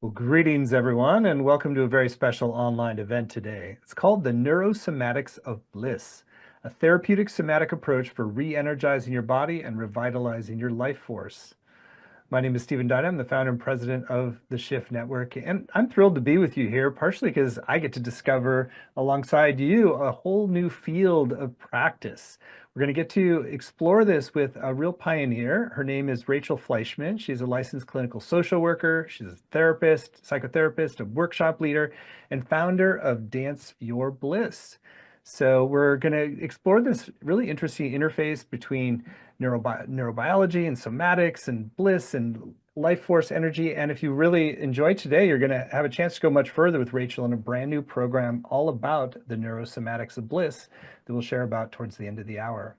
Well, greetings, everyone, and welcome to a very special online event today. It's called the NeuroSomatics of Bliss, a therapeutic somatic approach for re-energizing your body and revitalizing your life force. My name is Stephen Dyna. I'm the founder and president of the Shift Network, and I'm thrilled to be with you here, partially because I get to discover alongside you a whole new field of practice. We're going to get to explore this with a real pioneer. Her name is Rachel Fleischman. She's a licensed clinical social worker. She's a therapist, psychotherapist, a workshop leader, and founder of Dance Your Bliss. So we're going to explore this really interesting interface between neurobiology and somatics and bliss and life force energy. And if you really enjoy today, you're going to have a chance to go much further with Rachel in a brand new program all about the neurosomatics of bliss that we'll share about towards the end of the hour.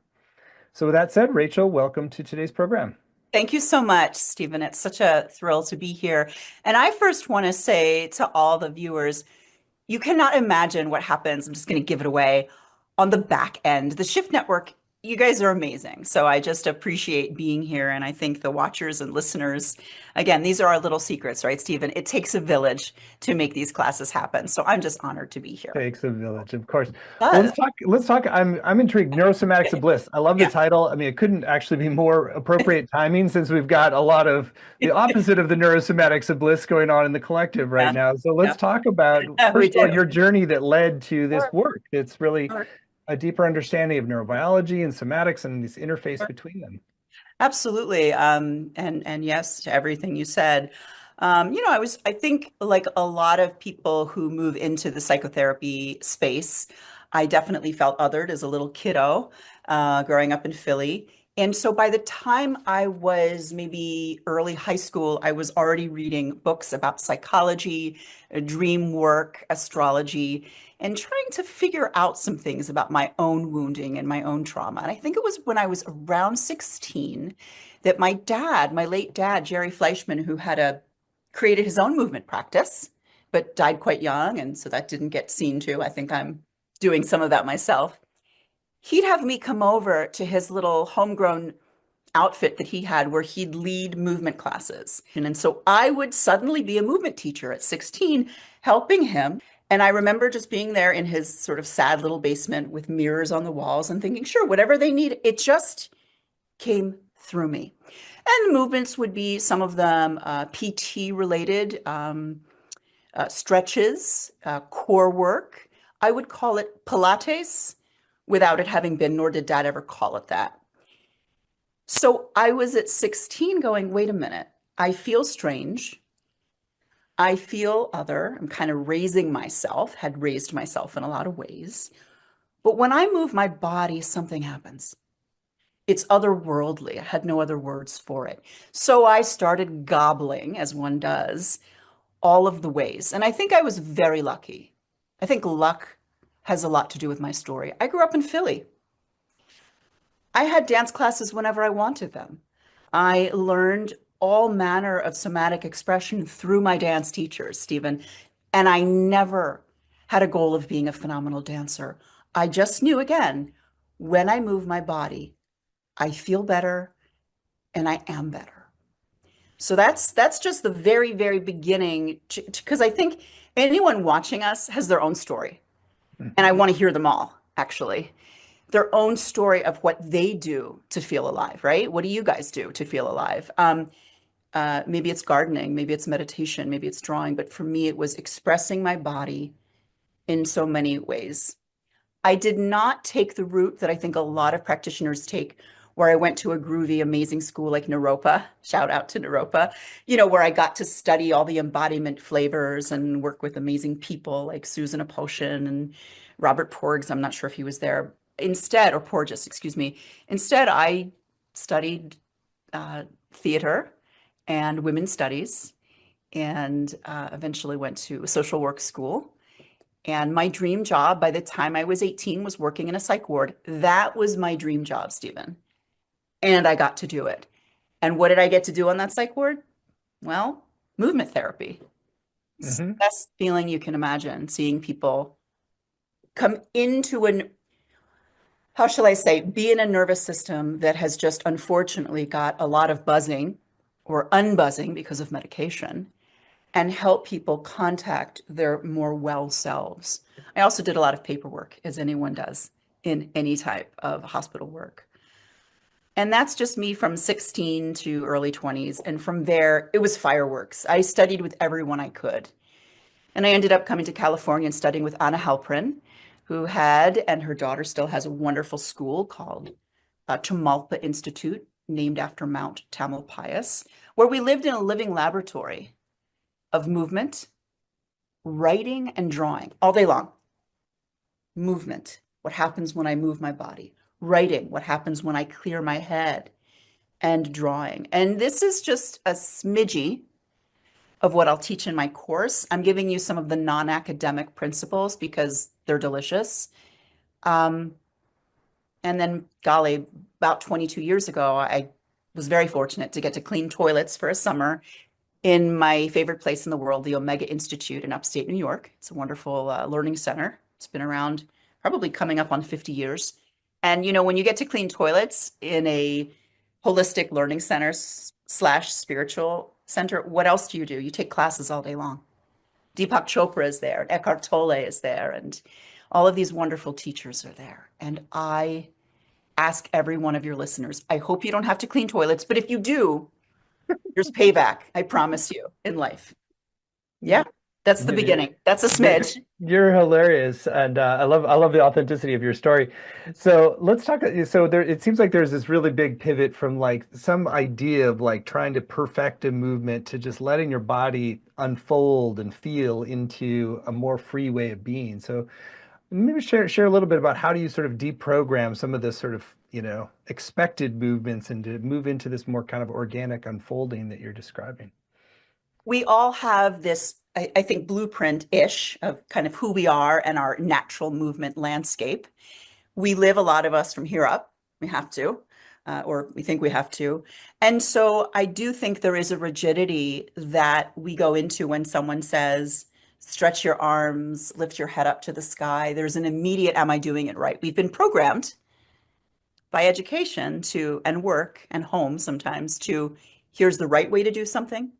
So with that said, Rachel, welcome to today's program. Thank you so much, Stephen. It's such a thrill to be here. And I first want to say to all the viewers, you cannot imagine what happens. I'm just going to give it away on the back end. The Shift Network, you guys are amazing. So I just appreciate being here. And I think the watchers and listeners, again, these are our little secrets, right, Stephen? It takes a village to make these classes happen. So I'm just honored to be here. Takes a village, of course. It Well, does. let's talk. I'm intrigued. Neurosomatics of Bliss. I love the Yeah. title. I mean, it couldn't actually be more appropriate timing since we've got a lot of the opposite of the neurosomatics of bliss going on in the collective right Yeah. now. So Yeah. let's talk about, We first of all, do. your journey that led to this Sure. work. It's really Sure. a deeper understanding of neurobiology and somatics and this interface Sure. between them. Absolutely. And yes to everything you said. I think like a lot of people who move into the psychotherapy space, I definitely felt othered as a little kiddo, growing up in Philly. And so by the time I was maybe early high school, I was already reading books about psychology, dream work, astrology, and trying to figure out some things about my own wounding and my own trauma. And I think it was when I was around 16 that my dad, my late dad, Jerry Fleischman, who had created his own movement practice, but died quite young, and so that didn't get seen to. I think I'm doing some of that myself. He'd have me come over to his little homegrown outfit that he had where he'd lead movement classes. And so I would suddenly be a movement teacher at 16, helping him. And I remember just being there in his sort of sad little basement with mirrors on the walls and thinking, sure, whatever they need, it just came through me. And the movements would be some of them PT related, stretches, core work. I would call it Pilates without it having been, nor did dad ever call it that. So I was at 16 going, wait a minute, I feel strange. I feel other. I'm kind of raising myself, had raised myself in a lot of ways. But when I move my body, something happens. It's otherworldly. I had no other words for it. So I started gobbling, as one does, all of the ways. And I think I was very lucky. I think luck has a lot to do with my story. I grew up in Philly. I had dance classes whenever I wanted them. I learned all manner of somatic expression through my dance teachers, Stephen. And I never had a goal of being a phenomenal dancer. I just knew, again, when I move my body, I feel better and I am better. So that's just the very, very beginning, because I think anyone watching us has their own story. And I want to hear them all, actually. Their own story of what they do to feel alive, right? What do you guys do to feel alive? Maybe it's gardening, maybe it's meditation, maybe it's drawing. But for me, it was expressing my body in so many ways. I did not take the route that I think a lot of practitioners take, where I went to a groovy, amazing school like Naropa, shout out to Naropa, where I got to study all the embodiment flavors and work with amazing people like Susan Aposhin and Robert Porges. I'm not sure if he was there. Instead, or Porges, excuse me. Instead, I studied theater and women's studies and eventually went to a social work school. And my dream job by the time I was 18 was working in a psych ward. That was my dream job, Stephen. And I got to do it. And what did I get to do on that psych ward? Well, movement therapy. It's the best feeling you can imagine, seeing people come into how shall I say, be in a nervous system that has just unfortunately got a lot of buzzing or unbuzzing because of medication. and help people contact their more well selves. I also did a lot of paperwork, as anyone does in any type of hospital work. And that's just me from 16 to early 20s. And from there, it was fireworks. I studied with everyone I could. And I ended up coming to California and studying with Anna Halprin, who had, and her daughter still has, a wonderful school called Tamalpa Institute, named after Mount Tamalpais, where we lived in a living laboratory of movement, writing, and drawing all day long. Movement, what happens when I move my body? Writing, what happens when I clear my head? And drawing. And this is just a smidgy of what I'll teach in my course. I'm giving you some of the non-academic principles because they're delicious. And then, golly, about 22 years ago, I was very fortunate to get to clean toilets for a summer in my favorite place in the world, the Omega Institute in upstate New York. It's a wonderful learning center. It's been around probably coming up on 50 years. And when you get to clean toilets in a holistic learning center slash spiritual center, what else do? You take classes all day long. Deepak Chopra is there, and Eckhart Tolle is there, and all of these wonderful teachers are there. And I ask every one of your listeners, I hope you don't have to clean toilets, but if you do, there's payback, I promise you, in life. Yeah, that's the beginning. That's a smidge. You're hilarious, and I love the authenticity of your story. So let's talk. So there, it seems like there's this really big pivot from like some idea of like trying to perfect a movement to just letting your body unfold and feel into a more free way of being. So maybe share a little bit about how do you sort of deprogram some of this sort of expected movements and to move into this more kind of organic unfolding that you're describing. We all have this, I think, blueprint-ish of kind of who we are and our natural movement landscape. We live, a lot of us, from here up. We have to, or we think we have to. And so I do think there is a rigidity that we go into when someone says, stretch your arms, lift your head up to the sky. There's an immediate, am I doing it right? We've been programmed by education to, and work and home sometimes, to, here's the right way to do something,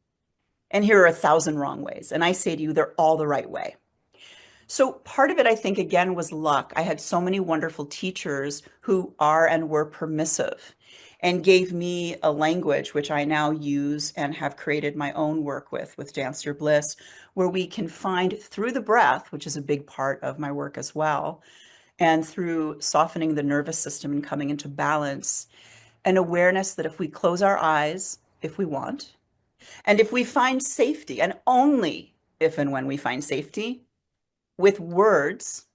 and here are 1,000 wrong ways. And I say to you, they're all the right way. So part of it, I think, again, was luck. I had so many wonderful teachers who are and were permissive and gave me a language which I now use and have created my own work with Dance Your Bliss, where we can find, through the breath, which is a big part of my work as well, and through softening the nervous system and coming into balance, an awareness that if we close our eyes, if we want, and if we find safety, and only if and when we find safety, with words,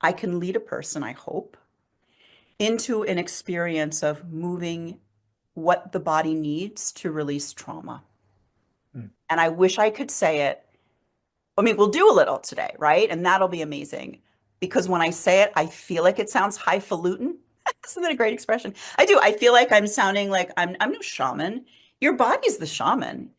I can lead a person, I hope, into an experience of moving what the body needs to release trauma. And I wish I could say it. I mean, we'll do a little today, right? And that'll be amazing. Because when I say it, I feel like it sounds highfalutin. Isn't that a great expression? I do. I feel like I'm sounding like I'm no shaman. Your body's the shaman.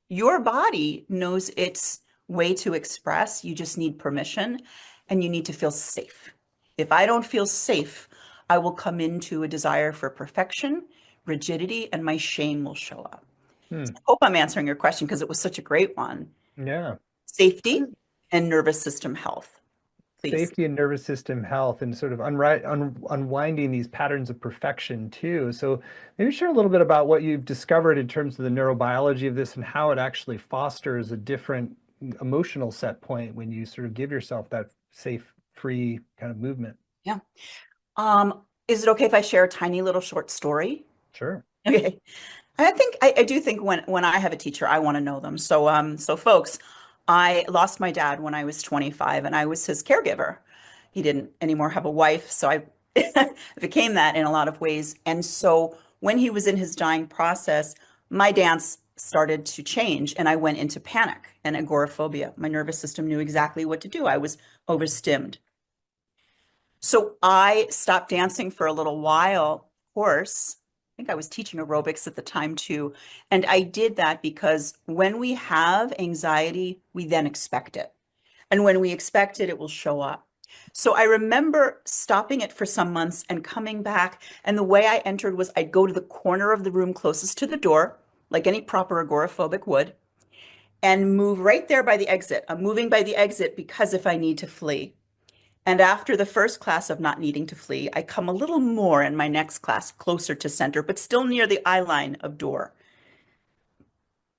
Your body knows its way to express. You just need permission, and you need to feel safe. If I don't feel safe, I will come into a desire for perfection, rigidity, and my shame will show up. So I hope I'm answering your question because it was such a great one. Yeah. Safety and nervous system health. Please. Safety and nervous system health and sort of unwinding these patterns of perfection too. So maybe share a little bit about what you've discovered in terms of the neurobiology of this and how it actually fosters a different emotional set point when you sort of give yourself that safe, free kind of movement. Yeah. Is it okay if I share a tiny little short story? Sure. Okay. I do think when I have a teacher, I want to know them. So folks, I lost my dad when I was 25 and I was his caregiver. He didn't anymore have a wife, so I became that in a lot of ways. And so when he was in his dying process, my dance started to change and I went into panic and agoraphobia. My nervous system knew exactly what to do. I was overstimmed. So I stopped dancing for a little while, of course. I think I was teaching aerobics at the time too. And I did that because when we have anxiety, we then expect it. And when we expect it, it will show up. So I remember stopping it for some months and coming back. And the way I entered was I'd go to the corner of the room closest to the door, like any proper agoraphobic would. and move right there by the exit. I'm moving by the exit because if I need to flee. And after the first class of not needing to flee, I come a little more in my next class, closer to center, but still near the eye line of door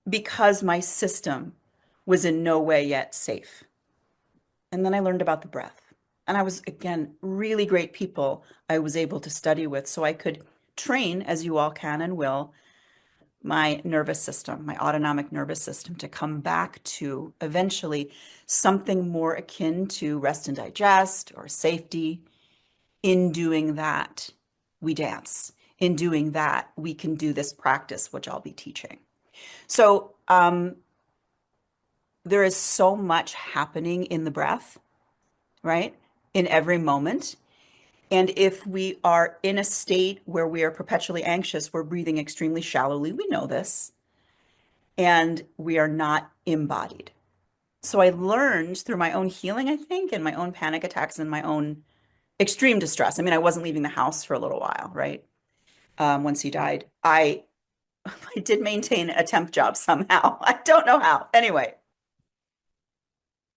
because my system was in no way yet safe. And then I learned about the breath. And I was, again, really great people I was able to study with so I could train, as you all can and will, my nervous system, my autonomic nervous system, to come back to eventually something more akin to rest and digest or safety. In doing that, we dance. In doing that, we can do this practice, which I'll be teaching. So there is so much happening in the breath, right? In every moment. And if we are in a state where we are perpetually anxious, we're breathing extremely shallowly. We know this. And we are not embodied. So I learned through my own healing, I think, and my own panic attacks and my own extreme distress. I mean, I wasn't leaving the house for a little while, right? Once he died, I did maintain a temp job somehow. I don't know how. Anyway,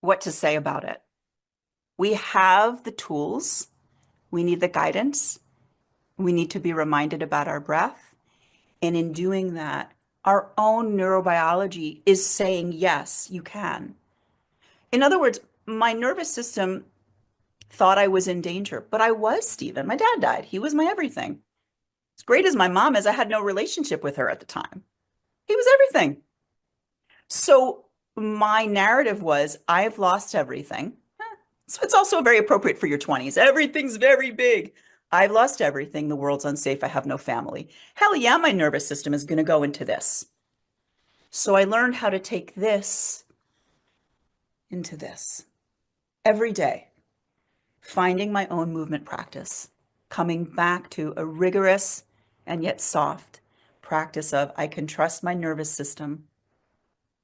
what to say about it? We have the tools. We need the guidance. We need to be reminded about our breath. And in doing that, our own neurobiology is saying, yes, you can. In other words, my nervous system thought I was in danger, but I was, Stephen. My dad died. He was my everything. As great as my mom is, I had no relationship with her at the time. He was everything. So my narrative was, I've lost everything. So it's also very appropriate for your 20s. Everything's very big. I've lost everything. The world's unsafe. I have no family. Hell yeah, my nervous system is going to go into this. So I learned how to take this into this every day, finding my own movement practice, coming back to a rigorous and yet soft practice of I can trust my nervous system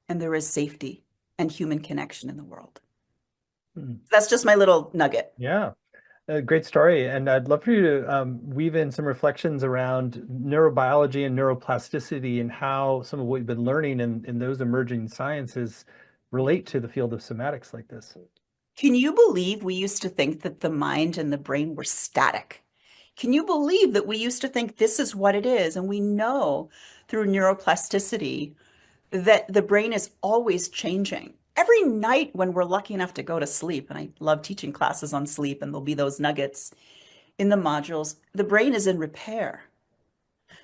and there is safety and human connection in the world. That's just my little nugget. Yeah. A great story. And I'd love for you to weave in some reflections around neurobiology and neuroplasticity and how some of what you've been learning in those emerging sciences relate to the field of somatics like this. Can you believe we used to think that the mind and the brain were static? Can you believe that we used to think this is what it is? And we know through neuroplasticity that the brain is always changing. Every night when we're lucky enough to go to sleep, and I love teaching classes on sleep, and there'll be those nuggets in the modules, the brain is in repair.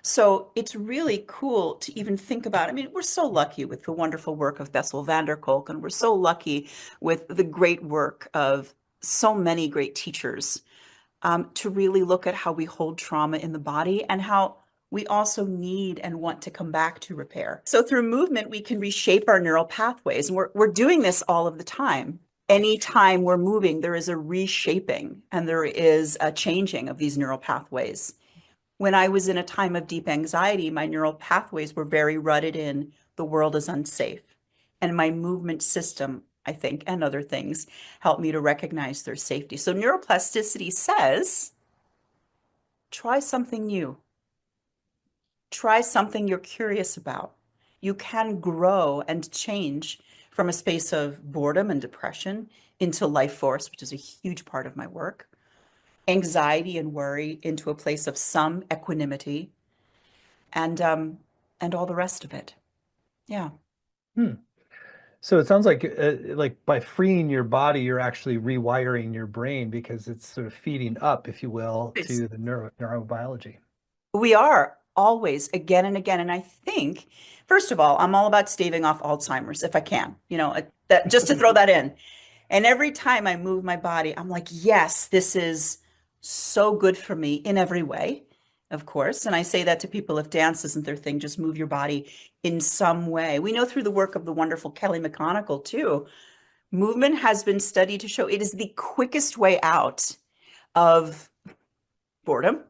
So it's really cool to even think about. I mean, we're so lucky with the wonderful work of Bessel van der Kolk, and we're so lucky with the great work of so many great teachers to really look at how we hold trauma in the body and how we also need and want to come back to repair. So through movement, we can reshape our neural pathways. And we're doing this all of the time. Anytime we're moving, there is a reshaping and there is a changing of these neural pathways. When I was in a time of deep anxiety, my neural pathways were very rutted in. The world is unsafe. And my movement system, I think, and other things helped me to recognize their safety. So neuroplasticity says, try something new. Try something you're curious about. You can grow and change from a space of boredom and depression into life force, which is a huge part of my work, anxiety and worry into a place of some equanimity, and all the rest of it. Yeah. So it sounds like by freeing your body, you're actually rewiring your brain because it's sort of feeding up, if you will, to the neurobiology. We are always again and again. And I think, first of all, I'm all about staving off Alzheimer's if I can, that just to throw that in. And every time I move my body, I'm like, yes, this is so good for me in every way, of course. And I say that to people, if dance isn't their thing, just move your body in some way. We know through the work of the wonderful Kelly McConical too, movement has been studied to show it is the quickest way out of boredom.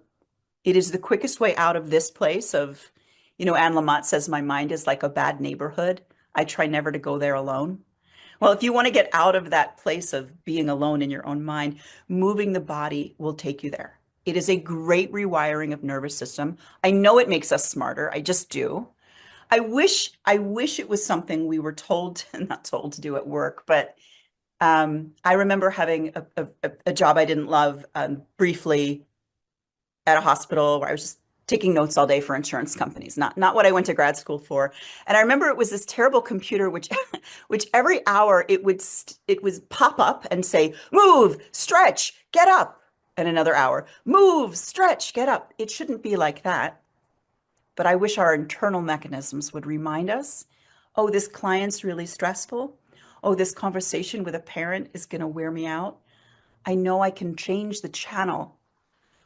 It is the quickest way out of this place of, Anne Lamott says, my mind is like a bad neighborhood. I try never to go there alone. Well, if you want to get out of that place of being alone in your own mind, moving the body will take you there. It is a great rewiring of nervous system. I know it makes us smarter. I just do. I wish it was something we were told, not told to do at work, but I remember having a job I didn't love briefly at a hospital where I was just taking notes all day for insurance companies, not what I went to grad school for. And I remember it was this terrible computer which which every hour it would pop up and say, "Move, stretch, get up." And another hour, "Move, stretch, get up." It shouldn't be like that. But I wish our internal mechanisms would remind us, oh, this client's really stressful. Oh, this conversation with a parent is going to wear me out. I know I can change the channel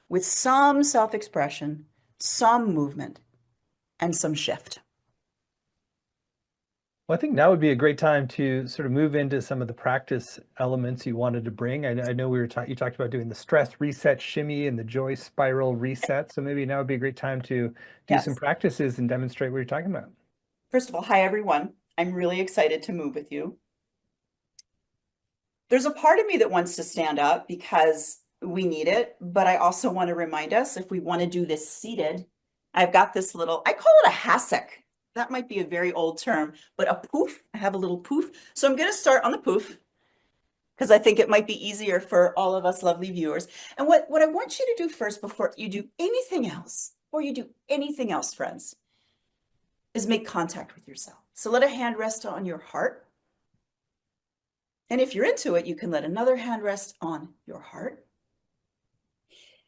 with some self-expression, some movement, and some shift. Well, I think now would be a great time to sort of move into some of the practice elements you wanted to bring. I know you talked about doing the stress reset shimmy and the joy spiral reset. So maybe now would be a great time to do some Yes. practices and demonstrate what you're talking about. First of all, hi everyone. I'm really excited to move with you. There's a part of me that wants to stand up because we need it, but I also want to remind us if we want to do this seated, I've got this little, I call it a hassock. That might be a very old term, but a poof. I have a little poof. So I'm going to start on the poof because I think it might be easier for all of us lovely viewers. And what I want you to do first before you do anything else, friends, is make contact with yourself. So let a hand rest on your heart. And if you're into it, you can let another hand rest on your heart.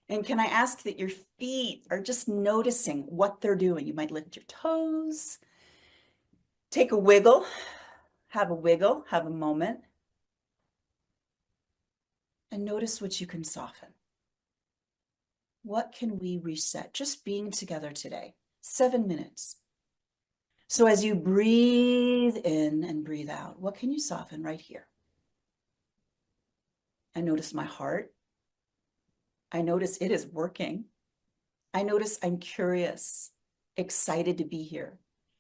And can I ask that your feet are just noticing what they're doing? You might lift your toes, take a wiggle, have a moment, and notice what you can soften. What can we reset? Just being together today, 7 minutes. So as you breathe in and breathe out, what can you soften right here? I notice my heart. I notice it is working. I notice I'm curious, excited to be here,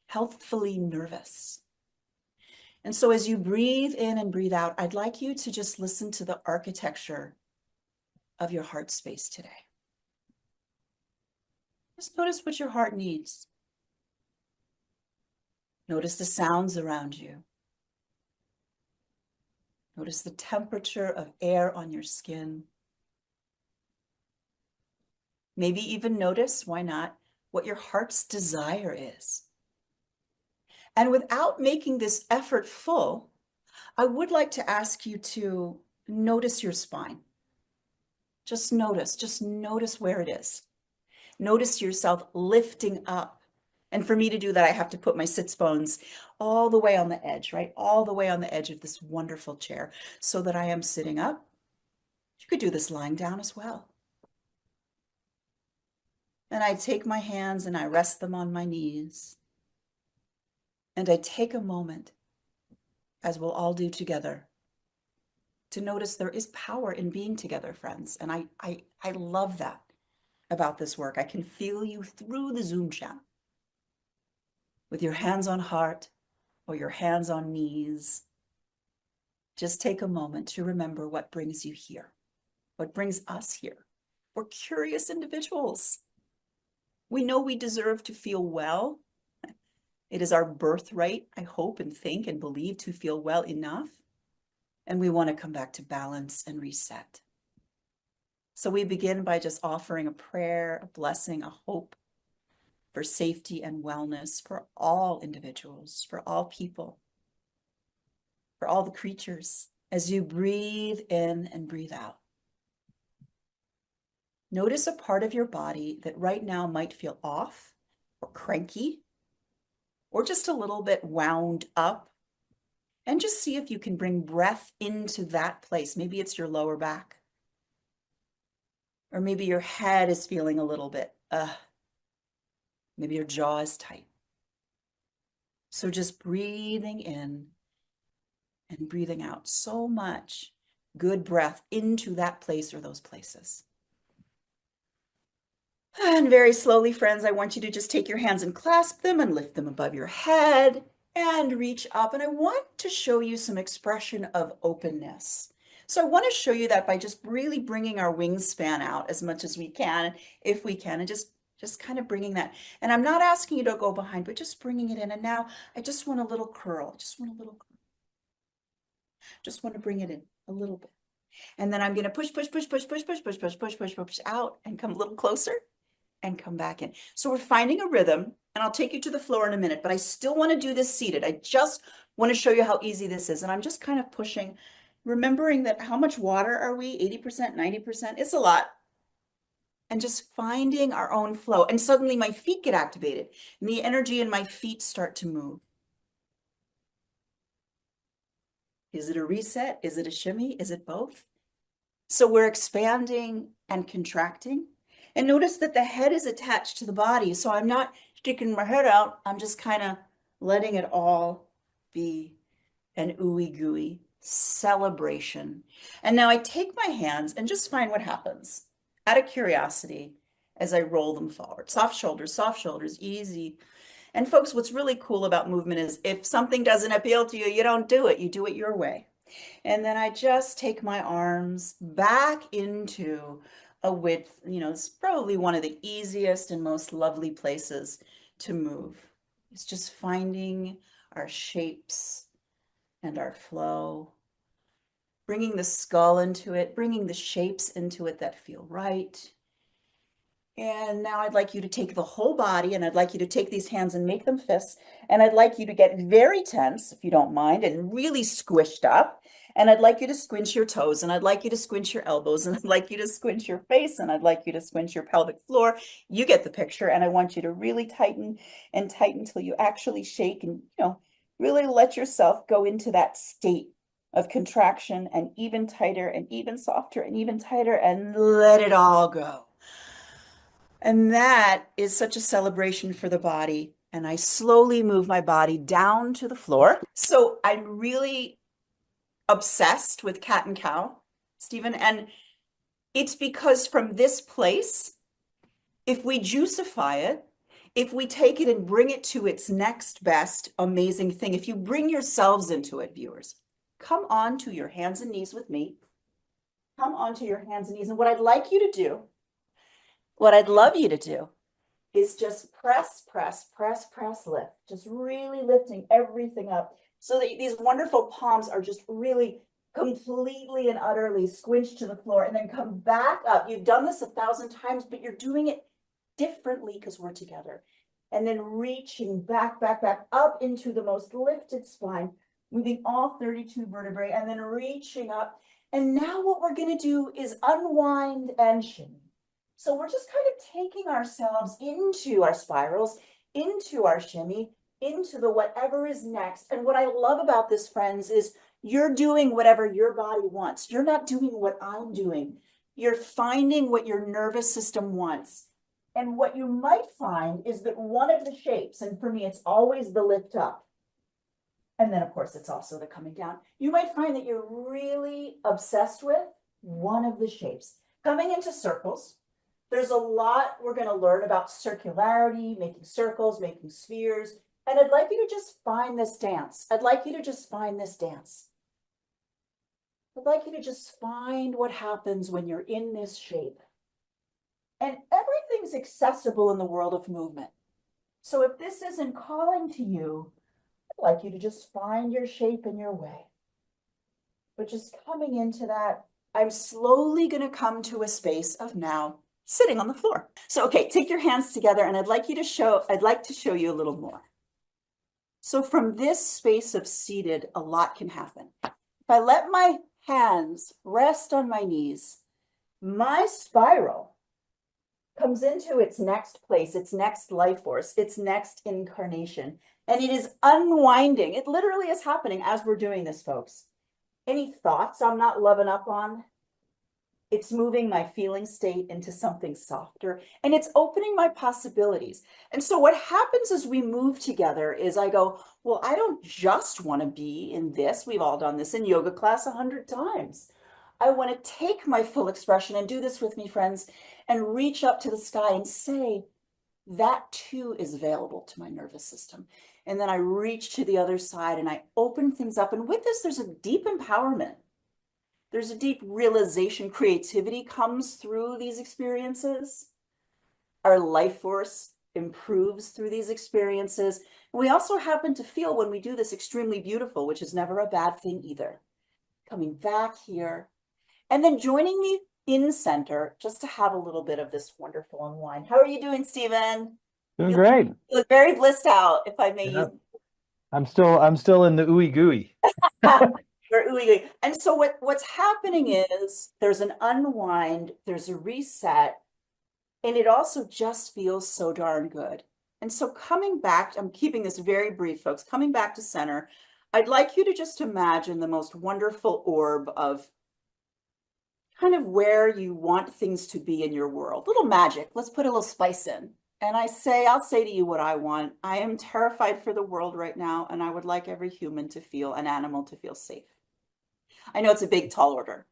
healthfully nervous. And so as you breathe in and breathe out, I'd like you to just listen to the architecture of your heart space today. Just notice what your heart needs. Notice the sounds around you. Notice the temperature of air on your skin. Maybe even notice, why not, what your heart's desire is. And without making this effort full, I would like to ask you to notice your spine. Just notice where it is. Notice yourself lifting up. And for me to do that, I have to put my sits bones all the way on the edge, right? All the way on the edge of this wonderful chair so that I am sitting up. You could do this lying down as well. And I take my hands and I rest them on my knees. And I take a moment, as we'll all do together, to notice there is power in being together, friends. And I love that about this work. I can feel you through the Zoom channel with your hands on heart or your hands on knees. Just take a moment to remember what brings you here, what brings us here. We're curious individuals. We know we deserve to feel well. It is our birthright, I hope and think and believe, to feel well enough. And we want to come back to balance and reset. So we begin by just offering a prayer, a blessing, a hope for safety and wellness for all individuals, for all people, for all the creatures. As you breathe in and breathe out, notice a part of your body that right now might feel off or cranky or just a little bit wound up. And just see if you can bring breath into that place. Maybe it's your lower back. Or maybe your head is feeling a little bit, maybe your jaw is tight. So just breathing in and breathing out. So much good breath into that place or those places. And very slowly, friends, I want you to just take your hands and clasp them and lift them above your head and reach up. And I want to show you some expression of openness. So I want to show you that by just really bringing our wingspan out as much as we can, if we can, and just Just kind of bringing that. And I'm not asking you to go behind, but just bringing it in. And now I just want a little curl. I just want a little curl. Just want to bring it in a little bit. And then I'm going to push, push, push, push, push, push, push, push, push, push, push out and come a little closer and come back in. So we're finding a rhythm, and I'll take you to the floor in a minute, but I still want to do this seated. I just want to show you how easy this is. And I'm just kind of pushing, remembering that how much water are we? 80%, 90%? It's a lot. And just finding our own flow. And suddenly my feet get activated and the energy in my feet start to move. Is it a reset? Is it a shimmy? Is it both? So we're expanding and contracting. And notice that the head is attached to the body. So I'm not sticking my head out. I'm just kind of letting it all be an ooey gooey celebration. And now I take my hands and just find what happens out of curiosity as I roll them forward. Soft shoulders, easy. And folks, what's really cool about movement is if something doesn't appeal to you, you don't do it. You do it your way. And then I just take my arms back into a width, it's probably one of the easiest and most lovely places to move. It's just finding our shapes and our flow, bringing the skull into it, bringing the shapes into it that feel right. And now I'd like you to take the whole body, and I'd like you to take these hands and make them fists. And I'd like you to get very tense, if you don't mind, and really squished up. And I'd like you to squinch your toes, and I'd like you to squinch your elbows, and I'd like you to squinch your face, and I'd like you to squinch your pelvic floor. You get the picture. And I want you to really tighten and tighten till you actually shake and, really let yourself go into that state of contraction, and even tighter and even softer and even tighter, and let it all go. And that is such a celebration for the body. And I slowly move my body down to the floor. So I'm really obsessed with cat and cow, Stephen. And it's because from this place, if we juicify it, if we take it and bring it to its next best amazing thing, if you bring yourselves into it, viewers, come on to your hands and knees with me. Come onto your hands and knees. And what I'd like you to do, what I'd love you to do is just press, press, press, press, lift. Just really lifting everything up so that these wonderful palms are just really completely and utterly squinched to the floor, and then come back up. You've done this 1,000 times, but you're doing it differently because we're together. And then reaching back, back, back up into the most lifted spine, moving all 32 vertebrae, and then reaching up. And now what we're going to do is unwind and shimmy. So we're just kind of taking ourselves into our spirals, into our shimmy, into the whatever is next. And what I love about this, friends, is you're doing whatever your body wants. You're not doing what I'm doing. You're finding what your nervous system wants. And what you might find is that one of the shapes, and for me, it's always the lift up. And then, of course, it's also the coming down. You might find that you're really obsessed with one of the shapes. Coming into circles, there's a lot we're going to learn about circularity, making circles, making spheres. And I'd like you to just find this dance. I'd like you to just find this dance. I'd like you to just find what happens when you're in this shape. And everything's accessible in the world of movement. So if this isn't calling to you, I'd like you to just find your shape and your way. But just coming into that, I'm slowly going to come to a space of now sitting on the floor. So, okay, take your hands together, and I'd like to show you a little more. So from this space of seated, a lot can happen. If I let my hands rest on my knees, my spiral comes into its next place, its next life force, its next incarnation, and it is unwinding. It literally is happening as we're doing this, folks. Any thoughts I'm not loving up on? It's moving my feeling state into something softer, and it's opening my possibilities. And so what happens as we move together is I go, well, I don't just want to be in this. We've all done this in yoga class 100 times. I want to take my full expression, and do this with me, friends, and reach up to the sky and say, that too is available to my nervous system. And then I reach to the other side and I open things up. And with this, there's a deep empowerment. There's a deep realization. Creativity comes through these experiences. Our life force improves through these experiences. And we also happen to feel when we do this extremely beautiful, which is never a bad thing either. Coming back here and then joining me in center just to have a little bit of this wonderful unwind. How are you doing, Stephen? Doing You great. look very blissed out, if I may Yeah. use. I'm still in the ooey gooey. And so what's happening is there's an unwind, there's a reset, and it also just feels so darn good. And so coming back, I'm keeping this very brief, folks, coming back to center, I'd like you to just imagine the most wonderful orb of kind of where you want things to be in your world. Little magic. Let's put a little spice in. And I'll say to you what I want. I am terrified for the world right now, and I would like every human to feel, an animal to feel safe. I know it's a big, tall order,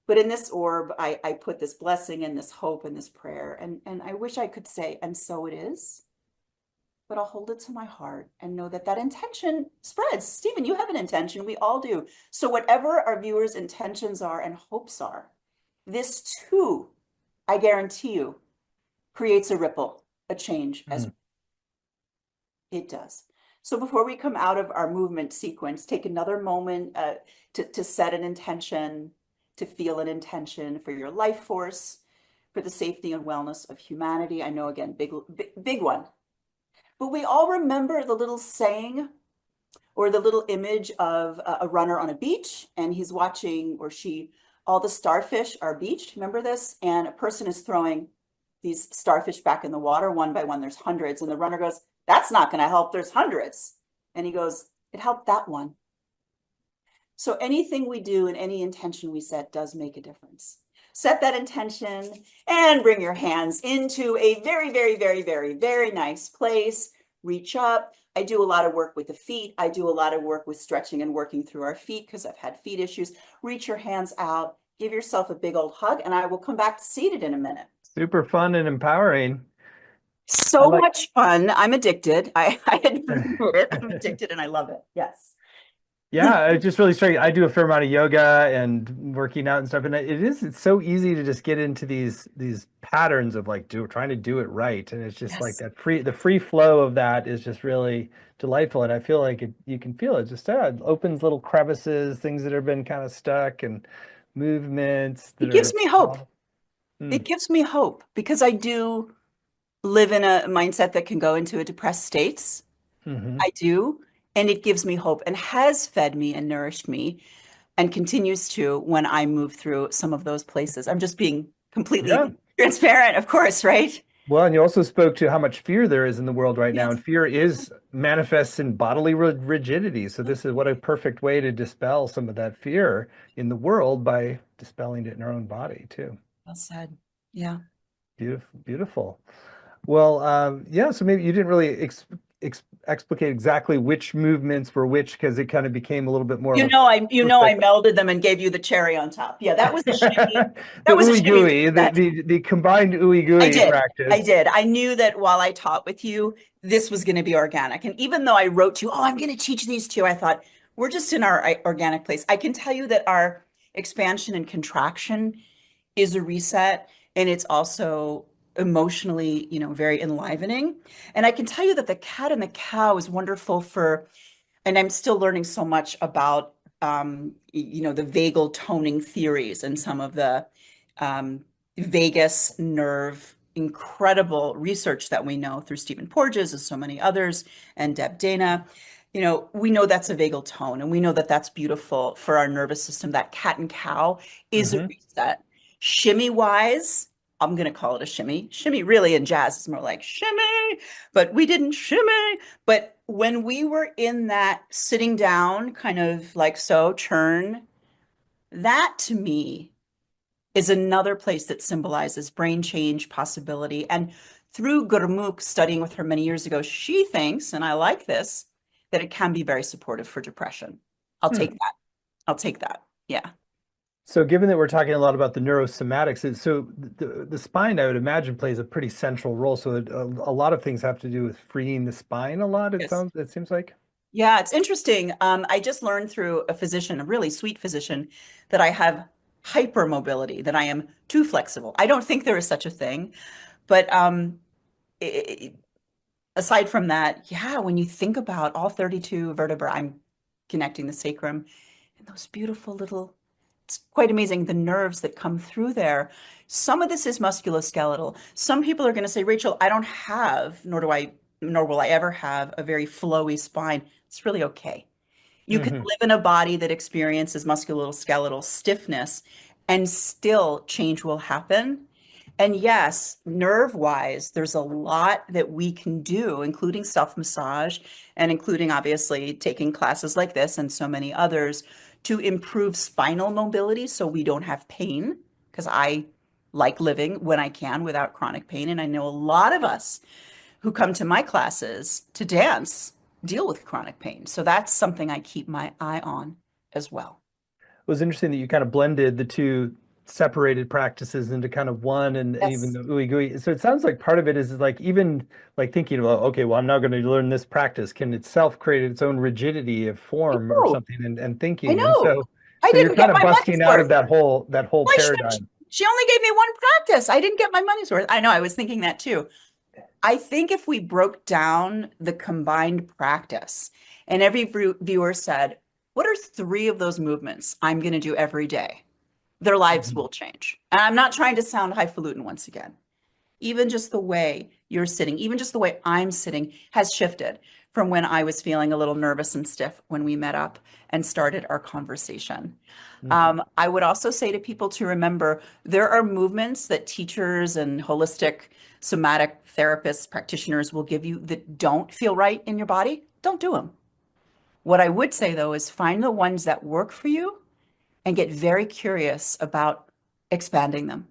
but in this orb, I put this blessing and this hope and this prayer. And I wish I could say, and so it is, but I'll hold it to my heart and know that that intention spreads. Stephen, you have an intention. We all do. So whatever our viewers' intentions are and hopes are, this too, I guarantee you, creates a ripple, a change as it does. So before we come out of our movement sequence, take another moment to set an intention, to feel an intention for your life force, for the safety and wellness of humanity. I know, again, big one. But we all remember the little saying or the little image of a runner on a beach, and he's watching, or she, all the starfish are beached. Remember this? And a person is throwing these starfish back in the water one by one. There's hundreds. And the runner goes, that's not going to help. There's hundreds. And he goes, it helped that one. So anything we do and any intention we set does make a difference. Set that intention and bring your hands into a very, very, very, very, very nice place. Reach up. I do a lot of work with the feet. I do a lot of work with stretching and working through our feet because I've had feet issues. Reach your hands out. Give yourself a big old hug, and I will come back to seated in a minute. Super fun and empowering. I So like much fun. I'm addicted. I admit it. I'm addicted and I love it. Yes. Yeah, it's just really strange. I do a fair amount of yoga and working out and stuff, and it's so easy to just get into these patterns of like trying to do it right. And it's just like Yes. the free flow of that is just really delightful. And I feel like you can feel it just it opens little crevices, things that have been kind of stuck, and movements that It gives are me hope. Mm, It gives me hope because I do live in a mindset that can go into a depressed states. hmm I do. And it gives me hope and has fed me and nourished me and continues to when I move through some of those places. I'm just being Yeah. completely transparent, of course, right? Well, and you also spoke to how much fear there is in the world right now, Yes. and fear is manifests in bodily rigidity. So this is what a perfect way to dispel some of that fear in the world by dispelling it in our own body too. Well said. Yeah. Beautiful, beautiful. Well, yeah. So maybe you didn't really explicate exactly which movements were which because it kind of became a little bit more of a I melded them and gave you the cherry on top. Yeah, that was a shimmy. the That was a ooey shimmy gooey, reset. the combined ooey I gooey did. I practice. did. I knew that while I taught with you, this was going to be organic. And even though I wrote to you, oh, I'm going to teach these two, I thought we're just in our organic place. I can tell you that our expansion and contraction is a reset, and it's also emotionally, very enlivening. And I can tell you that the cat and the cow is wonderful for, and I'm still learning so much about, the vagal toning theories and some of the um, vagus nerve incredible research that we know through Stephen Porges and so many others and Deb Dana. We know that's a vagal tone and we know that that's beautiful for our nervous system. That cat and cow is a hmm reset. Shimmy wise, I'm going to call it a shimmy. Shimmy really in jazz is more like shimmy, but we didn't shimmy. But when we were in that sitting down, kind of like so, churn, that to me is another place that symbolizes brain change possibility. And through Gurmukh, studying with her many years ago, she thinks, and I like this, that it can be very supportive for depression. I'll take that. I'll take that. Yeah. So, given that we're talking a lot about the neurosomatics, so the spine, I would imagine, plays a pretty central role. So, a lot of things have to do with freeing the spine. A lot, Yes. it seems like. Yeah, it's interesting. I just learned through a physician, a really sweet physician, that I have hypermobility, that I am too flexible. I don't think there is such a thing, But i- aside from that, yeah, when you think about all 32 vertebrae, I'm connecting the sacrum and those beautiful little, it's quite amazing the nerves that come through there. Some of this is musculoskeletal. Some people are going to say, Rachel, I don't have, nor will I ever have a very flowy spine. It's really okay. You can Hmm. live in a body that experiences musculoskeletal stiffness and still change will happen. And yes, nerve wise, there's a lot that we can do, including self massage and including obviously taking classes like this and so many others to improve spinal mobility so we don't have pain. Because I like living when I can without chronic pain. And I know a lot of us who come to my classes to dance deal with chronic pain. So that's something I keep my eye on as well. It was interesting that you kind of blended the two separated practices into kind of one and even Yes. the ooey gooey. So it sounds like part of it is like even like thinking about, okay, well, I'm now going to learn this practice can itself create its own rigidity of I form or know. something and I thinking. And know. so I you're didn't get kind of my money's busting out of worth. that whole Fleischman, paradigm. she only gave me one practice. I didn't get my money's worth. I know, I was thinking that too. I think if we broke down the combined practice and every viewer said, what are three of those movements I'm going to do every day? Their lives Mhm. will change. And I'm not trying to sound highfalutin once again. Even just the way you're sitting, even just the way I'm sitting has shifted from when I was feeling a little nervous and stiff when we met up and started our conversation. Mhm. I would also say to people to remember there are movements that teachers and holistic somatic therapists, practitioners will give you that don't feel right in your body. Don't do them. What I would say though is find the ones that work for you and get very curious about expanding them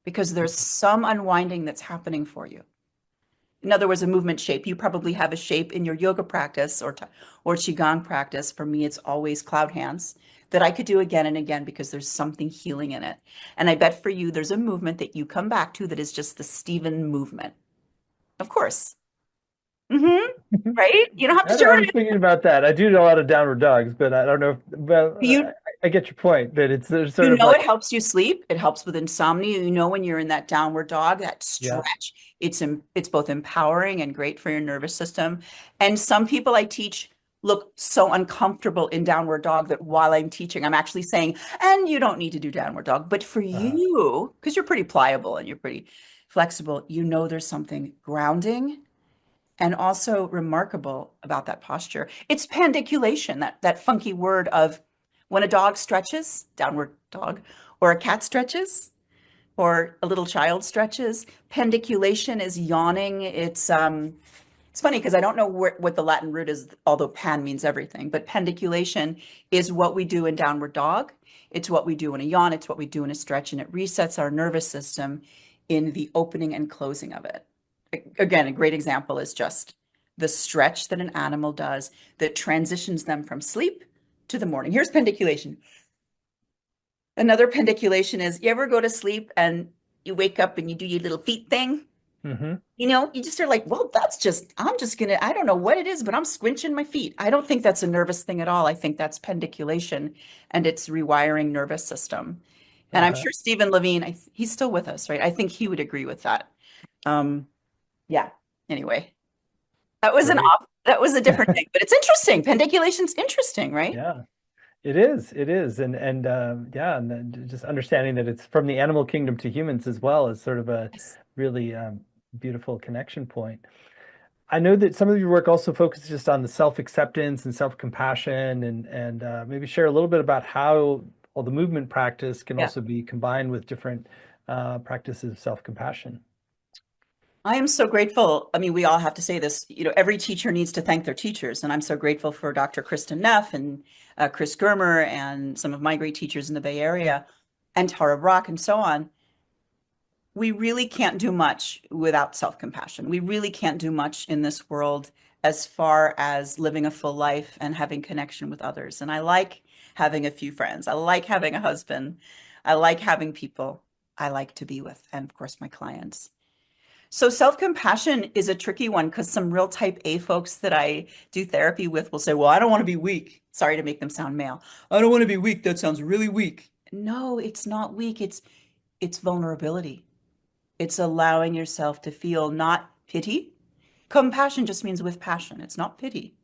because there's some unwinding that's happening for you. In other words, a movement shape. You probably have a shape in your yoga practice or qigong practice. For me, it's always cloud hands that I could do again and again because there's something healing in it. And I bet for you, there's a movement that you come back to that is just the Stephen movement. Of course. Right? You don't have to do I was it. thinking about that. I do a lot of downward dogs, but I don't know if, well, You I get your point that it's there's sort You of know like, it helps you sleep. It helps with insomnia. You know when you're in that downward dog, that yeah. stretch, it's both empowering and great for your nervous system. And some people I teach look so uncomfortable in downward dog that while I'm teaching, I'm actually saying, and you don't need to do downward dog. But for Uh, you, because you're pretty pliable and you're pretty flexible, you know there's something grounding and also remarkable about that posture. It's pandiculation, that funky word of when a dog stretches, downward dog, or a cat stretches, or a little child stretches. Pandiculation is yawning. It's funny because I don't know what the Latin root is, although pan means everything, but pandiculation is what we do in downward dog. It's what we do in a yawn. It's what we do in a stretch, and it resets our nervous system in the opening and closing of it. Again, a great example is just the stretch that an animal does that transitions them from sleep to the morning. Here's pandiculation. Another pandiculation is you ever go to sleep and you wake up and you do your little feet thing? mhm. You just are like, well, I'm just gonna, I don't know what it is, but I'm squinching my feet. I don't think that's a nervous thing at all. I think that's pandiculation and it's rewiring nervous system. And I'm Uh-huh. sure Stephen Levine, he's still with us, right? I think he would agree with that. Um, yeah. Anyway, Great. that was a different thing, but it's interesting. Pandiculation's interesting, right? Yeah. It is. It is. And yeah, and then just understanding that it's from the animal kingdom to humans as well is sort of a Yes. really beautiful connection point. I know that some of your work also focuses just on the self-acceptance and self-compassion and maybe share a little bit about how all the movement practice can Yeah. also be combined with different practices of self-compassion. I am so grateful. I mean, we all have to say this, every teacher needs to thank their teachers. And I'm so grateful for Dr. Kristen Neff and Chris Germer and some of my great teachers in the Bay Area and Tara Brock and so on. We really can't do much without self-compassion. We really can't do much in this world as far as living a full life and having connection with others. And I like having a few friends. I like having a husband. I like having people I like to be with, and of course, my clients. So self-compassion is a tricky one because some real type A folks that I do therapy with will say, well, I don't want to be weak. Sorry to make them sound male. I don't want to be weak. That sounds really weak. No, it's not weak. It's vulnerability. It's allowing yourself to feel not pity. Compassion just means with passion. It's not pity.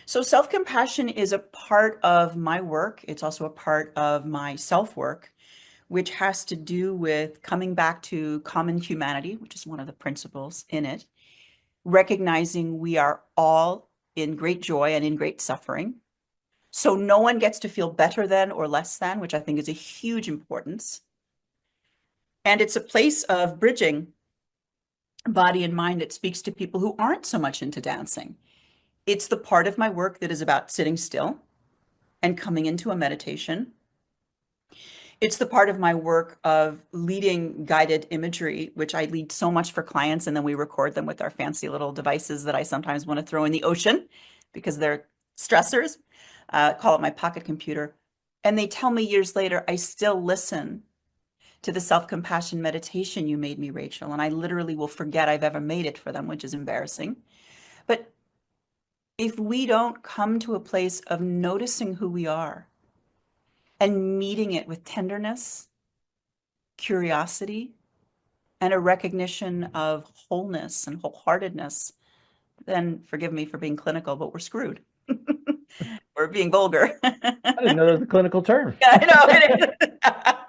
So self-compassion is a part of my work. It's also a part of my self-work, which has to do with coming back to common humanity, which is one of the principles in it, recognizing we are all in great joy and in great suffering. So no one gets to feel better than or less than, which I think is a huge importance. And it's a place of bridging body and mind that speaks to people who aren't so much into dancing. It's the part of my work that is about sitting still and coming into a meditation. It's the part of my work of leading guided imagery, which I lead so much for clients, and then we record them with our fancy little devices that I sometimes want to throw in the ocean because they're stressors. Call it my pocket computer. And they tell me years later, I still listen to the self-compassion meditation you made me, Rachel, and I literally will forget I've ever made it for them, which is embarrassing. But if we don't come to a place of noticing who we are and meeting it with tenderness, curiosity, and a recognition of wholeness and wholeheartedness, then forgive me for being clinical, but we're screwed. We're being vulgar. I didn't know that was a clinical term. Yeah, I know it is.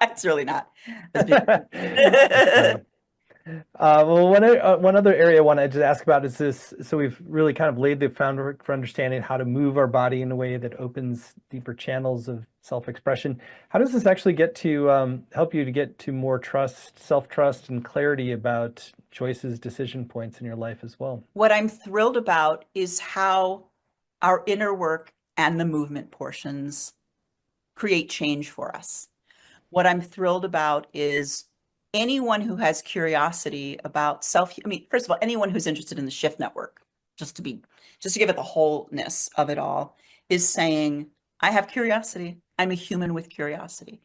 It's really not. That's funny. Well, one other area I wanted to ask about is this. So we've really kind of laid the groundwork for understanding how to move our body in a way that opens deeper channels of self-expression. How does this actually get to help you to get to more trust, self-trust, and clarity about choices, decision points in your life as well? What I'm thrilled about is how our inner work and the movement portions create change for us. What I'm thrilled about is anyone who has curiosity about I mean, first of all, anyone who's interested in the shift network, just to give it the wholeness of it all, is saying, I have curiosity. I'm a human with curiosity.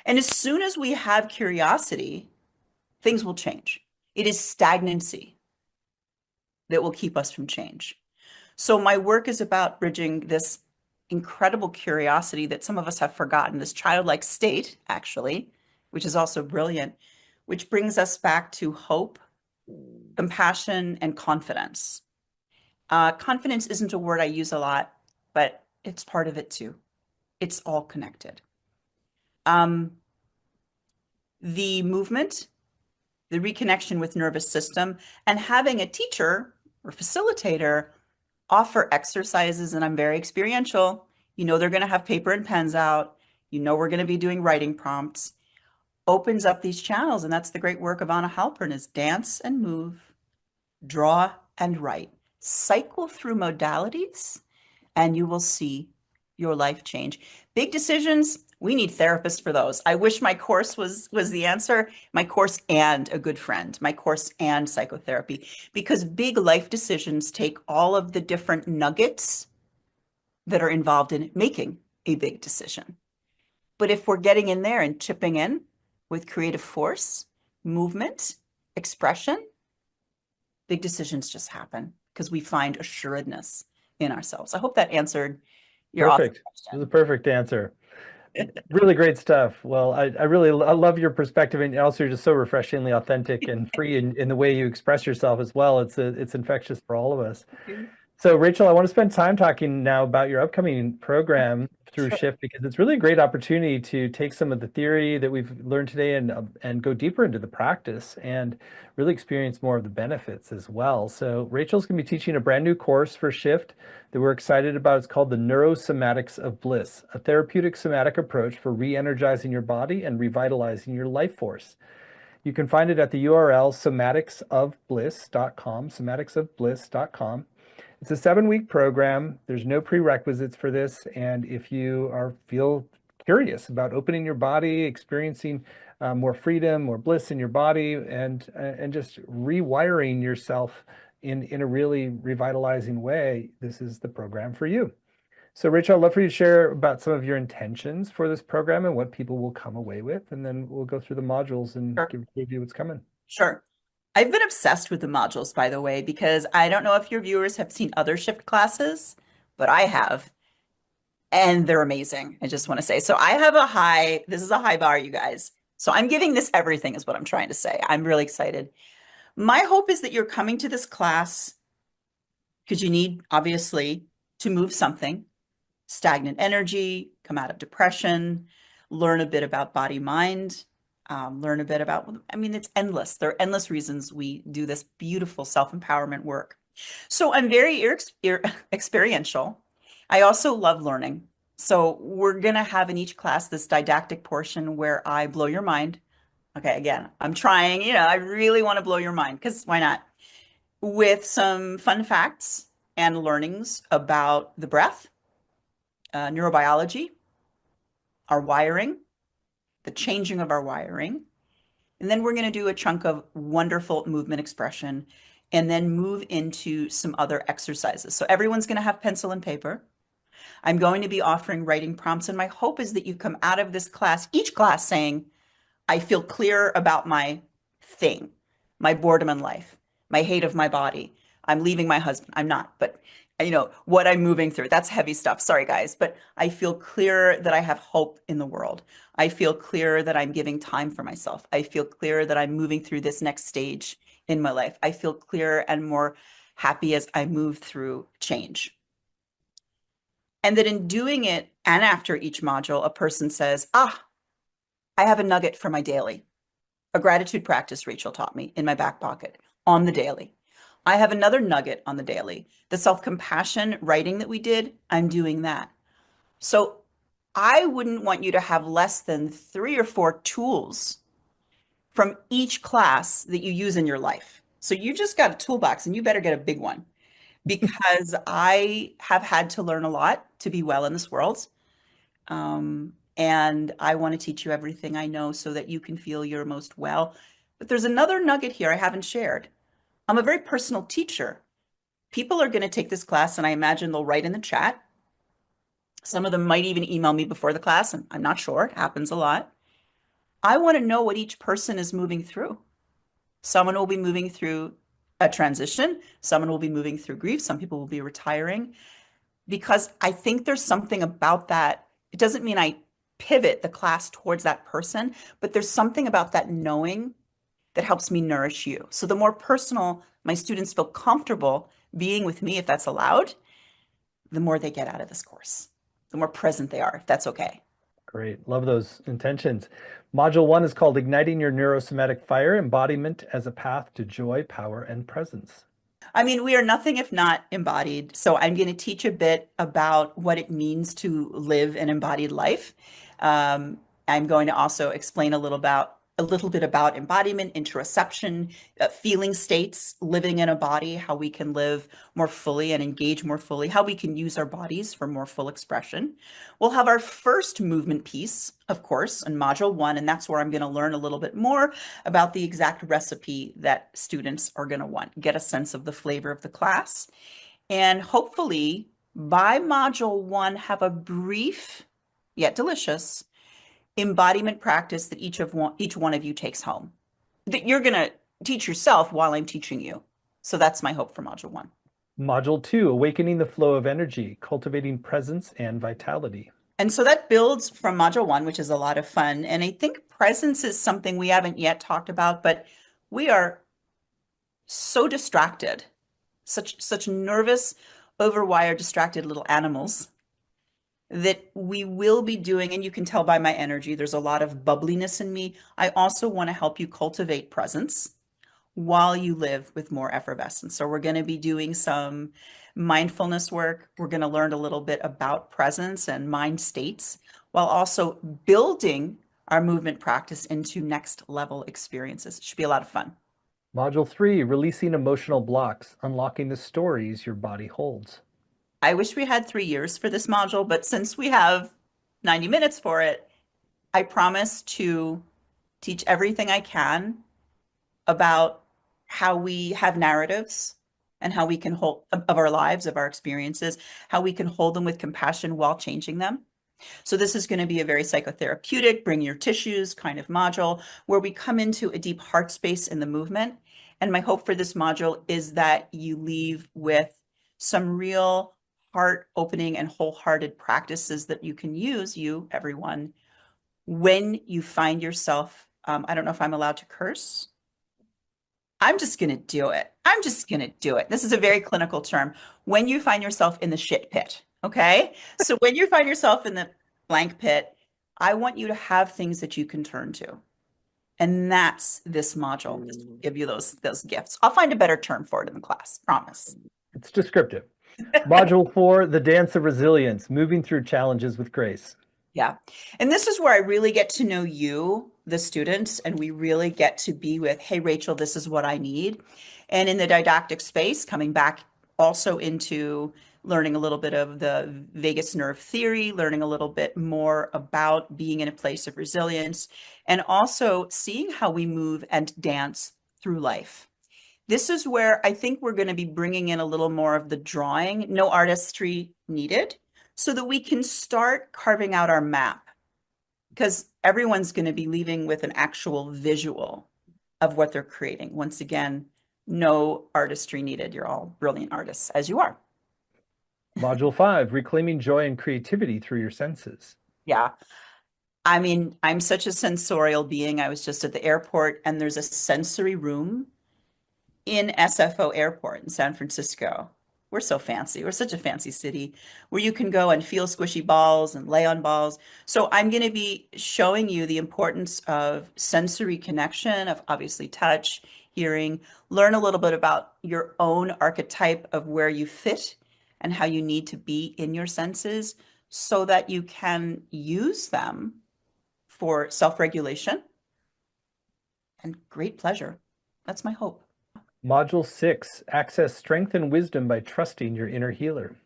And as soon as we have curiosity, things will change. It is stagnancy that will keep us from change. So my work is about bridging this incredible curiosity that some of us have forgotten, this childlike state, actually, which is also brilliant, which brings us back to hope, compassion, and confidence. Confidence isn't a word I use a lot, but it's part of it too. It's all connected. The movement, the reconnection with nervous system, and having a teacher or facilitator offer exercises, and I'm very experiential. You know, they're going to have paper and pens out. You know, we're going to be doing writing prompts. Opens up these channels. And that's the great work of Anna Halpern is dance and move, draw and write. Cycle through modalities and you will see your life change. Big decisions, we need therapists for those. I wish my course was the answer. My course and a good friend, my course and psychotherapy, because big life decisions take all of the different nuggets that are involved in making a big decision. But if we're getting in there and chipping in with creative force, movement, expression, big decisions just happen because we find assuredness in ourselves. I hope that answered your awesome Perfect. It was a perfect answer. Really great stuff. Well, I love your perspective, and also you're just so refreshingly authentic and free in the way you express yourself as well. It's infectious for all of us. So, Rachel, I want to spend time talking now about your upcoming program through Sure. Shift, because it's really a great opportunity to take some of the theory that we've learned today and go deeper into the practice and really experience more of the benefits as well. So, Rachel's going to be teaching a brand new course for Shift that we're excited about. It's called the NeuroSomatics of Bliss, a therapeutic somatic approach for re-energizing your body and revitalizing your life force. You can find it at the URL somaticsofbliss.com, somaticsofbliss.com. It's a 7-week program. There's no prerequisites for this. And if you feel curious about opening your body, experiencing more freedom, more bliss in your body, and just rewiring yourself in a really revitalizing way, this is the program for you. So, Rachel, I'd love for you to share about some of your intentions for this program and what people will come away with, and then we'll go through the modules and Sure. give you what's coming. Sure. I've been obsessed with the modules, by the way, because I don't know if your viewers have seen other shift classes, but I have, and they're amazing. I just want to say. So I have this is a high bar, you guys. So I'm giving this everything is what I'm trying to say. I'm really excited. My hope is that you're coming to this class because you need, obviously, to move something, stagnant energy, come out of depression, learn a bit about body mind, learn a bit about, I mean, it's endless. There are endless reasons we do this beautiful self-empowerment work. So I'm very experiential. I also love learning. So we're going to have in each class this didactic portion where I blow your mind. Okay, again, I'm trying, I really want to blow your mind because why not? With some fun facts and learnings about the breath, neurobiology, our wiring, the changing of our wiring. And then we're going to do a chunk of wonderful movement expression and then move into some other exercises. So everyone's going to have pencil and paper. I'm going to be offering writing prompts. And my hope is that you come out of this class, each class saying, I feel clear about my thing, my boredom in life, my hate of my body. I'm leaving my husband. I'm not, but what I'm moving through. That's heavy stuff. Sorry, guys, but I feel clear that I have hope in the world. I feel clear that I'm giving time for myself. I feel clear that I'm moving through this next stage in my life. I feel clearer and more happy as I move through change. And that in doing it and after each module, a person says, I have a nugget for my daily. A gratitude practice Rachel taught me in my back pocket on the daily. I have another nugget on the daily. The self-compassion writing that we did, I'm doing that. So I wouldn't want you to have less than 3 or 4 tools from each class that you use in your life. So you just got a toolbox and you better get a big one because I have had to learn a lot to be well in this world. And I want to teach you everything I know so that you can feel your most well. But there's another nugget here I haven't shared. I'm a very personal teacher. People are going to take this class, and I imagine they'll write in the chat. Some of them might even email me before the class, and I'm not sure. It happens a lot. I want to know what each person is moving through. Someone will be moving through a transition. Someone will be moving through grief. Some people will be retiring. Because I think there's something about that. It doesn't mean I pivot the class towards that person, but there's something about that knowing that helps me nourish you. So the more personal my students feel comfortable being with me, if that's allowed, the more they get out of this course, the more present they are, if that's okay. Great. Love those intentions. Module 1 is called Igniting Your Neurosomatic Fire, Embodiment as a Path to Joy, Power, and Presence. I mean, we are nothing if not embodied. So I'm going to teach a bit about what it means to live an embodied life. Um, I'm going to also explain a little bit about embodiment, interoception, feeling states, living in a body, how we can live more fully and engage more fully, how we can use our bodies for more full expression. We'll have our first movement piece, of course, in module 1, and that's where I'm going to learn a little bit more about the exact recipe that students are going to want, get a sense of the flavor of the class, and hopefully by module 1 have a brief yet delicious embodiment practice that each one of you takes home that you're going to teach yourself while I'm teaching you. So that's my hope for module 1. Module 2, Awakening the Flow of Energy, Cultivating Presence and Vitality. And so that builds from module 1, which is a lot of fun. And I think presence is something we haven't yet talked about, but we are so distracted, such nervous, overwired, distracted little animals that we will be doing, and you can tell by my energy, there's a lot of bubbliness in me. I also want to help you cultivate presence while you live with more effervescence. So we're going to be doing some mindfulness work. We're going to learn a little bit about presence and mind states while also building our movement practice into next level experiences. It should be a lot of fun. Module 3, Releasing Emotional Blocks, Unlocking the Stories Your Body Holds. I wish we had 3 years for this module, but since we have 90 minutes for it, I promise to teach everything I can about how we have narratives and how we can hold of our lives, of our experiences, how we can hold them with compassion while changing them. So this is going to be a very psychotherapeutic, bring your tissues kind of module where we come into a deep heart space in the movement. And my hope for this module is that you leave with some real heart opening and wholehearted practices that you can use, you, everyone, When you find yourself, I don't know if I'm allowed to curse. I'm just going to do it. I'm just going to do it. This is a very clinical term. When you find yourself in the shit pit, okay? So when you find yourself in the blank pit, I want you to have things that you can turn to. And that's this module. This will give you those gifts. I'll find a better term for it in the class, promise. It's descriptive. Module 4, the dance of resilience, moving through challenges with grace. Yeah. And this is where I really get to know you, the students, and we really get to be with, hey, Rachel, this is what I need. And in the didactic space, coming back also into learning a little bit of the vagus nerve theory, learning a little bit more about being in a place of resilience, and also seeing how we move and dance through life. This is where I think we're going to be bringing in a little more of the drawing, no artistry needed, so that we can start carving out our map, because everyone's going to be leaving with an actual visual of what they're creating. Once again, no artistry needed. You're all brilliant artists, as you are. Module 5, reclaiming joy and creativity through your senses. Yeah. I mean, I'm such a sensorial being. I was just at the airport, and there's a sensory room in SFO Airport in San Francisco. We're so fancy. We're such a fancy city where you can go and feel squishy balls and lay on balls. So I'm going to be showing you the importance of sensory connection, of obviously touch, hearing, learn a little bit about your own archetype of where you fit and how you need to be in your senses so that you can use them for self-regulation and great pleasure. That's my hope. Module 6, access strength and wisdom by trusting your inner healer.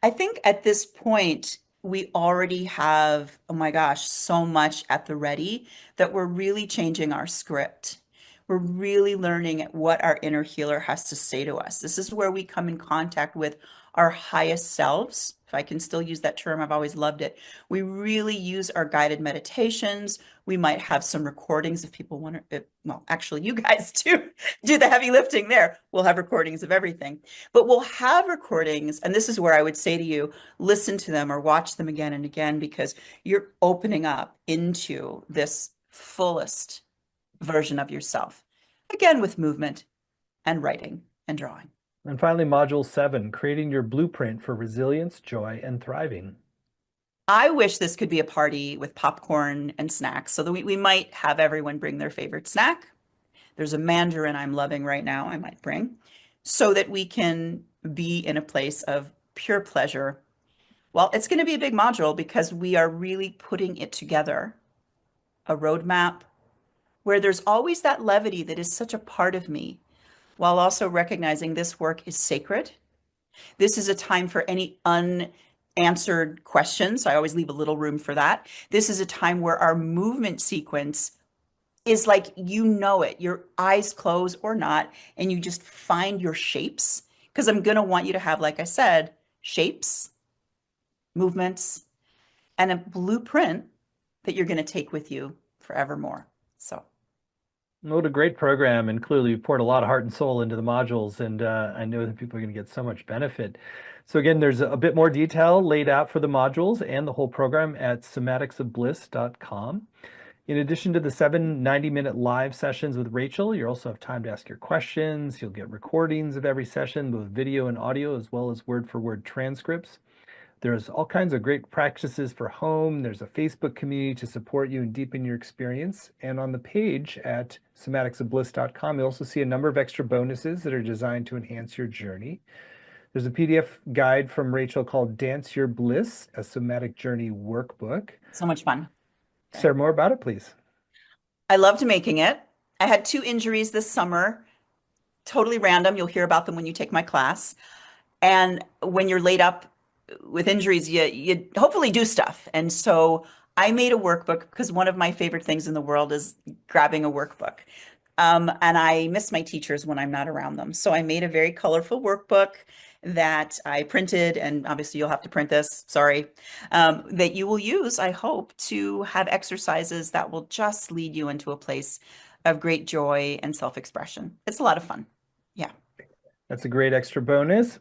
I think at this point, we already have, oh my gosh, so much at the ready that we're really changing our script. We're really learning what our inner healer has to say to us. This is where we come in contact with our highest selves. If I can still use that term, I've always loved it. We really use our guided meditations. We might have some recordings if people want to, well, actually, you guys do the heavy lifting there. We'll have recordings of everything, but we'll have recordings. And this is where I would say to you, listen to them or watch them again and again, because you're opening up into this fullest version of yourself, again with movement and writing and drawing. And finally, Module 7, creating your blueprint for resilience, joy, and thriving. I wish this could be a party with popcorn and snacks so that we might have everyone bring their favorite snack. There's a mandarin I'm loving right now, I might bring, so that we can be in a place of pure pleasure. Well, it's going to be a big module because we are really putting it together, a roadmap where there's always that levity that is such a part of me, while also recognizing this work is sacred. This is a time for any unanswered questions. I always leave a little room for that. This is a time where our movement sequence is like, you know it, your eyes close or not, and you just find your shapes. Because I'm going to want you to have, like I said, shapes, movements, and a blueprint that you're going to take with you forevermore. So. What a great program, and clearly you've poured a lot of heart and soul into the modules, and I know that people are going to get so much benefit. So again, there's a bit more detail laid out for the modules and the whole program at somaticsofbliss.com. In addition to the 7 90-minute live sessions with Rachel, you also have time to ask your questions. You'll get recordings of every session, both video and audio, as well as word-for-word transcripts. There's all kinds of great practices for home. There's a Facebook community to support you and deepen your experience. And on the page at somaticsofbliss.com, you'll also see a number of extra bonuses that are designed to enhance your journey. There's a PDF guide from Rachel called Dance Your Bliss, a somatic journey workbook. So much fun. Share more about it, please. I loved making it. I had 2 injuries this summer, totally random. You'll hear about them when you take my class. And when you're laid up with injuries, you hopefully do stuff. And so I made a workbook because one of my favorite things in the world is grabbing a workbook. And I miss my teachers when I'm not around them. So I made a very colorful workbook that I printed, and obviously you'll have to print this, sorry, that you will use, I hope, to have exercises that will just lead you into a place of great joy and self-expression. It's a lot of fun. Yeah. That's a great extra bonus.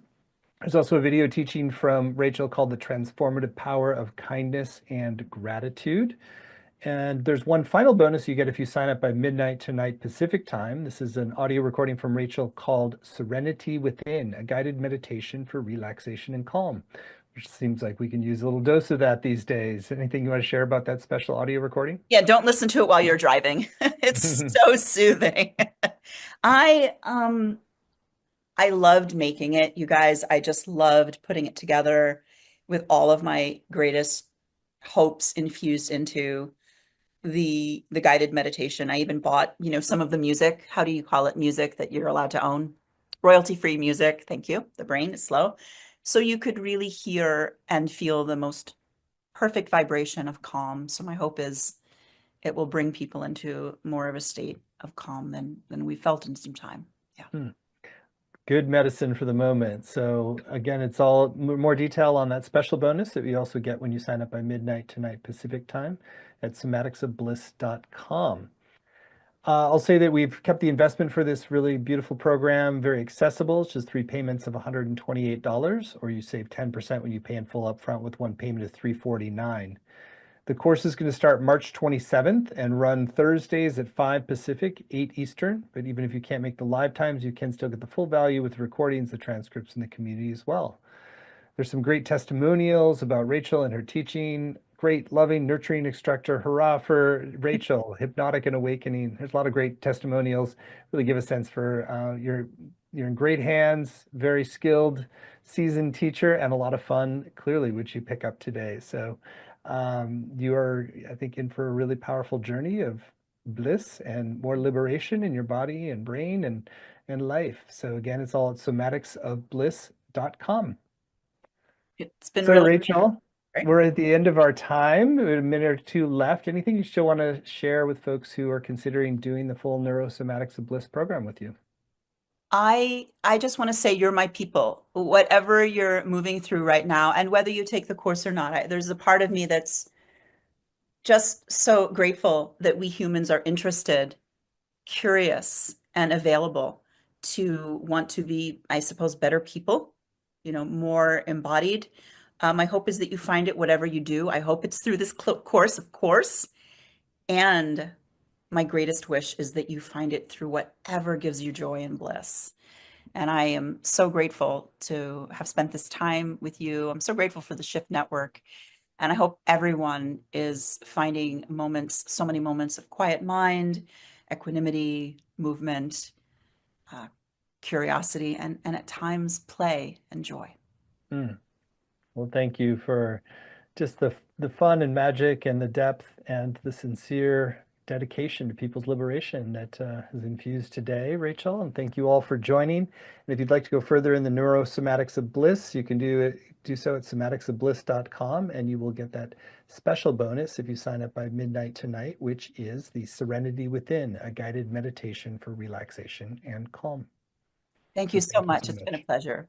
There's also a video teaching from Rachel called The Transformative Power of Kindness and Gratitude. And there's one final bonus you get if you sign up by midnight tonight Pacific time. This is an audio recording from Rachel called Serenity Within, a guided meditation for relaxation and calm, which seems like we can use a little dose of that these days. Anything you want to share about that special audio recording? Yeah, don't listen to it while you're driving. It's so soothing. I um I loved making it, you guys. I just loved putting it together with all of my greatest hopes infused into the guided meditation. I even bought, some of the music. How do you call it? Music that you're allowed to own. Royalty-free music. Thank you. The brain is slow. So you could really hear and feel the most perfect vibration of calm. So my hope is it will bring people into more of a state of calm than we felt in some time. Yeah. Hmm. Good medicine for the moment. So again, it's all more detail on that special bonus that we also get when you sign up by midnight tonight Pacific time at somaticsofbliss.com. I'll say that we've kept the investment for this really beautiful program very accessible. It's just 3 payments of $128, or you save 10% when you pay in full upfront with one payment of $349. The course is going to start March 27th and run Thursdays at 5 Pacific, 8 Eastern. But even if you can't make the live times, you can still get the full value with the recordings, the transcripts, and the community as well. There's some great testimonials about Rachel and her teaching. Great, loving, nurturing instructor. Hurrah for Rachel, hypnotic and awakening. There's a lot of great testimonials. Really give a sense for you're in great hands, very skilled, seasoned teacher, and a lot of fun, clearly, which you pick up today. So you are, I think, in for a really powerful journey of bliss and more liberation in your body and brain and life. So again, it's all at somaticsofbliss.com. It's been So really Rachel, great. we're at the end of our time. We have a minute or two left. Anything you still want to share with folks who are considering doing the full NeuroSomatics of Bliss program with you? I just want to say you're my people. Whatever you're moving through right now, and whether you take the course or not, there's a part of me that's just so grateful that we humans are interested, curious, and available to want to be, I suppose, better people, more embodied. My hope is that you find it whatever you do. I hope it's through this course, of course. And my greatest wish is that you find it through whatever gives you joy and bliss. And I am so grateful to have spent this time with you. I'm so grateful for the Shift Network. And I hope everyone is finding moments, so many moments of quiet mind, equanimity, movement, curiosity, and at times play and joy. Mm. Well, thank you for just the fun and magic and the depth and the sincere dedication to people's liberation that is infused today, Rachel. And thank you all for joining. And if you'd like to go further in the neurosomatics of bliss, you can do so at somaticsofbliss.com, and you will get that special bonus if you sign up by midnight tonight, which is the Serenity Within, a guided meditation for relaxation and calm. Thank So you so thank you much. so It's been a much. pleasure.